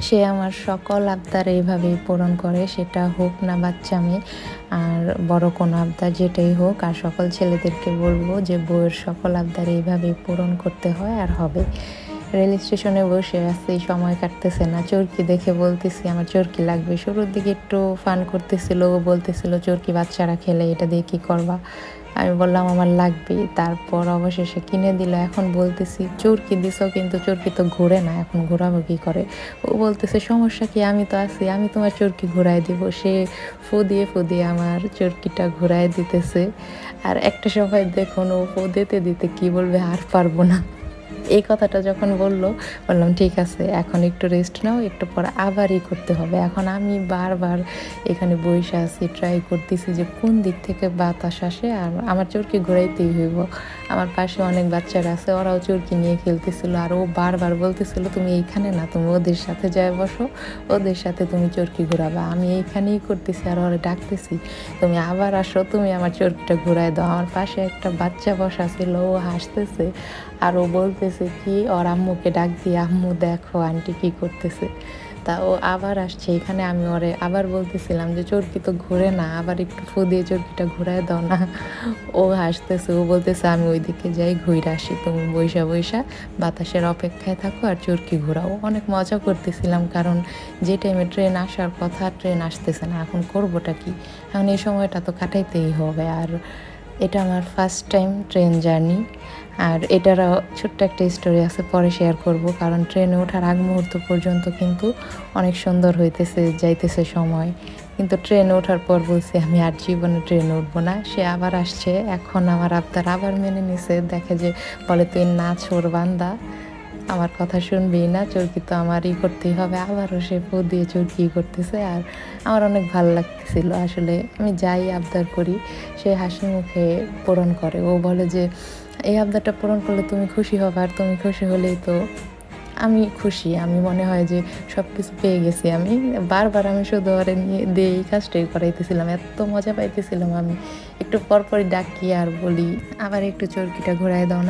সে আমার সকল আবদার এইভাবেই পূরণ করে, সেটা হোক না বাচ্চামি আর বড় কোনো আবদার যেটাই হোক। আর সকল ছেলেদেরকে বলবো যে বউয়ের সকল আবদার এইভাবেই পূরণ করতে হয় আর হবে। রেল স্টেশনে বসে আছি, সময় কাটতেছে না। চরকি দেখে বলতেছি আমার চরকি লাগবে। শুরুর দিকে একটু ফান করতেছিল, ও বলতেছিল চরকি বাচ্চারা খেলে, এটা দিয়ে কী করবা? আমি বললাম আমার লাগবে। তারপর অবশেষে কিনে দিল। এখন বলতেছি চরকি দিছো কিন্তু চরকি তো ঘুরে না, এখন ঘোরাবো কী করে? ও বলতেছে সমস্যা কি, আমি তো আছি, আমি তোমার চরকি ঘুরাই দিব। সে ফু দিয়ে আমার চরকিটা ঘুরাই দিতেছে। আর একটা সময় দেখুন ও ফু দিতে দিতে কী বলবে আর পারবো না। এই কথাটা যখন বললাম ঠিক আছে, এখন একটু রেস্ট নাও, একটু পরে আবারই করতে হবে। এখন আমি বারবার এখানে বইসা আছি, ট্রাই করতেছি যে কোন দিক থেকে বাতাস আসে আর আমার চরকি ঘুরাইতেই হইব। আমার পাশে অনেক বাচ্চারা আছে, ওরাও চরকি নিয়ে খেলতেছিল আর ও বারবার বলতেছিল তুমি এইখানে না, তুমি ওদের সাথে যায় বসো, ওদের সাথে তুমি চরকি ঘুরাবা। আমি এইখানেই করতেছি আর ওরা ডাকতেছি তুমি আবার আসো, তুমি আমার চরকিটা ঘুরাই দাও। আমার পাশে একটা বাচ্চা বসা ছিল, ও হাসতেছে আর ও বলতেছে কি ওর আম্মুকে ডাক দিয়ে আম্মু দেখো আন্টি কি করতেছে। তা ও আবার আসছে এখানে, আমি ওরে আবার বলতেছিলাম যে চরকি তো ঘুরে না, আবার একটু ফু দিয়ে চরকিটা ঘুরায় দাও না। ও হাসতেছে, ও বলতেছে আমি ওইদিকে যাই ঘুরে আসি, তুমি বইসা বইসা বাতাসের অপেক্ষায় থাকো আর চরকি ঘোরাও। অনেক মজা করতেছিলাম, কারণ যে টাইমে ট্রেন আসার কথা ট্রেন আসতেছে না, এখন করবোটা কি? এখন এই সময়টা তো কাটাইতেই হবে। আর এটা আমার ফার্স্ট টাইম ট্রেন জার্নি। আর এটারও ছোট্ট একটা স্টোরি আছে, পরে শেয়ার করব। কারণ ট্রেনে ওঠার আগ মুহূর্ত পর্যন্ত কিন্তু অনেক সুন্দর যাইতেছে সময়, কিন্তু ট্রেনে ওঠার পর বলছি আমি আর জীবনে ট্রেনে উঠবো না। সে আবার আসছে, এখন আমার আবদার আবার মেনে নিছে। দেখে যে বলে তুই নাচ ওর বান্দা, আমার কথা শুনবেই না, চরকি তো আমারই করতেই হবে। আবারও সে ফু দিয়ে চরকি করতেছে আর আমার অনেক ভালো লাগতেছিল। আসলে আমি যাই আবদার করি সে হাসি মুখে পূরণ করে। ও বলে যে এই আবদারটা পূরণ করলে তুমি খুশি হবে, আর তুমি খুশি হলেই তো আমি খুশি। আমি মনে হয় যে সব কিছু পেয়ে গেছি। আমি বারবার আমি শুধু ওরে নিয়ে দিয়ে এই কাজটাই করাইতেছিলাম, এত মজা পাইতেছিলাম। আমি একটু পরপরই ডাকি আর বলি আবার একটু চরকিটা ঘুরাই দাও না।